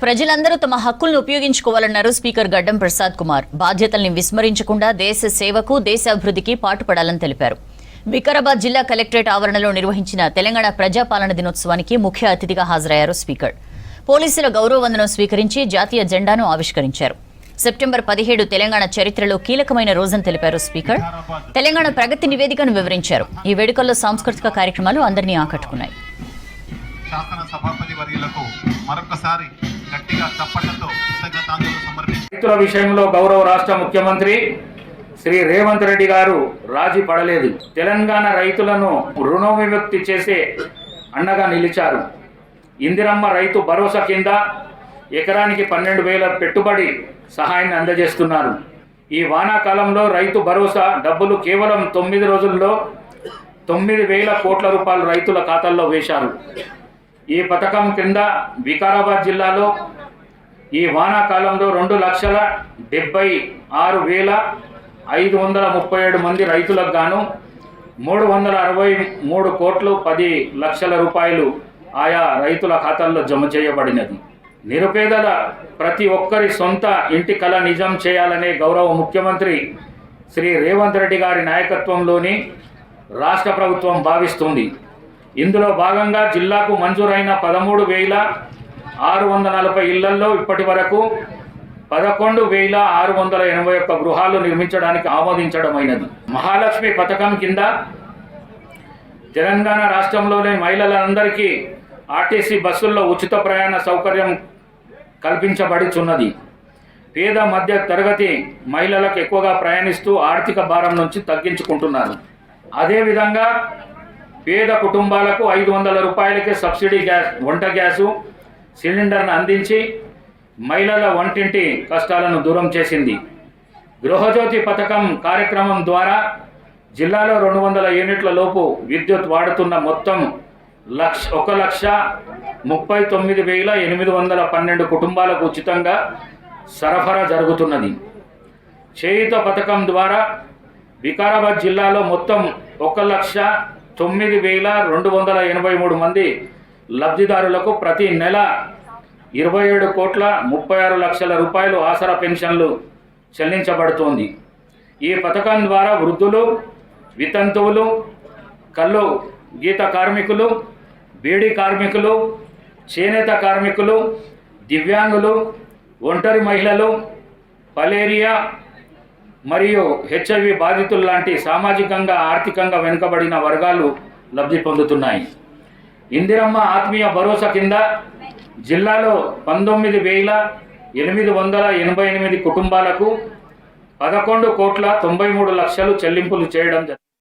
ప్రజలందరూ తమ హక్కులను ఉపయోగించుకోవాలన్నారు స్పీకర్ గడ్డం ప్రసాద్ కుమార్. బాధ్యతల్ని విస్మరించకుండా దేశ సేవకు, దేశాభివృద్ధికి పాటుపడాలని తెలిపారు. వికారాబాద్ జిల్లా కలెక్టరేట్ ఆవరణలో నిర్వహించిన తెలంగాణ ప్రజాపాలన దినోత్సవానికి ముఖ్య అతిథిగా హాజరయ్యారు స్పీకర్. పోలీసుల గౌరవ వందనం స్వీకరించి జాతీయ జెండాను ఆవిష్కరించారు. సెప్టెంబర్ 17 తెలంగాణ చరిత్రలో కీలకమైన రోజని తెలిపారు స్పీకర్. తెలంగాణ ప్రగతి నివేదికను వివరించారు. ఈ వేడుకల్లో సాంస్కృతిక కార్యక్రమాలు అందరినీ ఆకట్టుకున్నాయి. రైతుల విషయంలో గౌరవ రాష్ట్ర ముఖ్యమంత్రి శ్రీ రేవంత్ రెడ్డి గారు రాజీ పడలేదు. తెలంగాణ రైతులను రుణ విముక్తి చేసే అండగా నిలిచారు. ఇందిరమ్మ రైతు భరోసా కింద ఎకరానికి 12,000 పెట్టుబడి సహాయాన్ని అందజేస్తున్నారు. ఈ వానాకాలంలో రైతు భరోసా డబ్బులు కేవలం 9 రోజుల్లో 9,000 కోట్ల రూపాయలు రైతుల ఖాతాల్లో వేశారు. ఈ పథకం కింద వికారాబాద్ జిల్లాలో ఈ వానాకాలంలో 2,76,537 మంది రైతులకు గాను 363 కోట్లు 10 లక్షల రూపాయలు ఆయా రైతుల ఖాతాల్లో జమ చేయబడినది. నిరుపేదల ప్రతి ఒక్కరి సొంత ఇంటి కళ నిజం చేయాలనే గౌరవ ముఖ్యమంత్రి శ్రీ రేవంత్ రెడ్డి గారి నాయకత్వంలోని రాష్ట్ర ప్రభుత్వం భావిస్తుంది. ఇందులో భాగంగా జిల్లాకు మంజూరైన 13,640 ఇళ్లలో ఇప్పటి వరకు 11,681 గృహాలు నిర్మించడానికి ఆమోదించడమైనది. మహాలక్ష్మి పథకం కింద తెలంగాణ రాష్ట్రంలోని మహిళలందరికీ ఆర్టీసీ బస్సుల్లో ఉచిత ప్రయాణ సౌకర్యం కల్పించబడుచున్నది. పేద మధ్య తరగతి మహిళలకు ఎక్కువగా ప్రయాణిస్తూ ఆర్థిక భారం నుంచి తగ్గించుకుంటున్నారు. అదేవిధంగా పేద కుటుంబాలకు 500 రూపాయలకే సబ్సిడీ వంట గ్యాసు సిలిండర్ను అందించి మహిళల వంటింటి కష్టాలను దూరం చేసింది. గృహజ్యోతి పథకం కార్యక్రమం ద్వారా జిల్లాలో 200 యూనిట్ల లోపు విద్యుత్ వాడుతున్న మొత్తం 1,39,812 కుటుంబాలకు ఉచితంగా సరఫరా జరుగుతున్నది. చేయూత పథకం ద్వారా వికారాబాద్ జిల్లాలో మొత్తం 1,09,283 మంది లబ్ధిదారులకు ప్రతి నెల 27,36,00,000 రూపాయలు ఆసరా పెన్షన్లు చెల్లించబడుతోంది. ఈ పథకం ద్వారా వృద్ధులు, వితంతువులు, కళ్ళు గీత కార్మికులు, బీడీ కార్మికులు, చేనేత కార్మికులు, దివ్యాంగులు, ఒంటరి మహిళలు, మలేరియా మరియు HIV బాధితులు లాంటి సామాజికంగా ఆర్థికంగా వెనుకబడిన వర్గాలు లబ్ధి పొందుతున్నాయి. ఇందిరమ్మ ఆత్మీయ భరోసా కింద జిల్లాలో 19,888 కుటుంబాలకు 11,93,00,000 చెల్లింపులు చేయడం జరిగింది.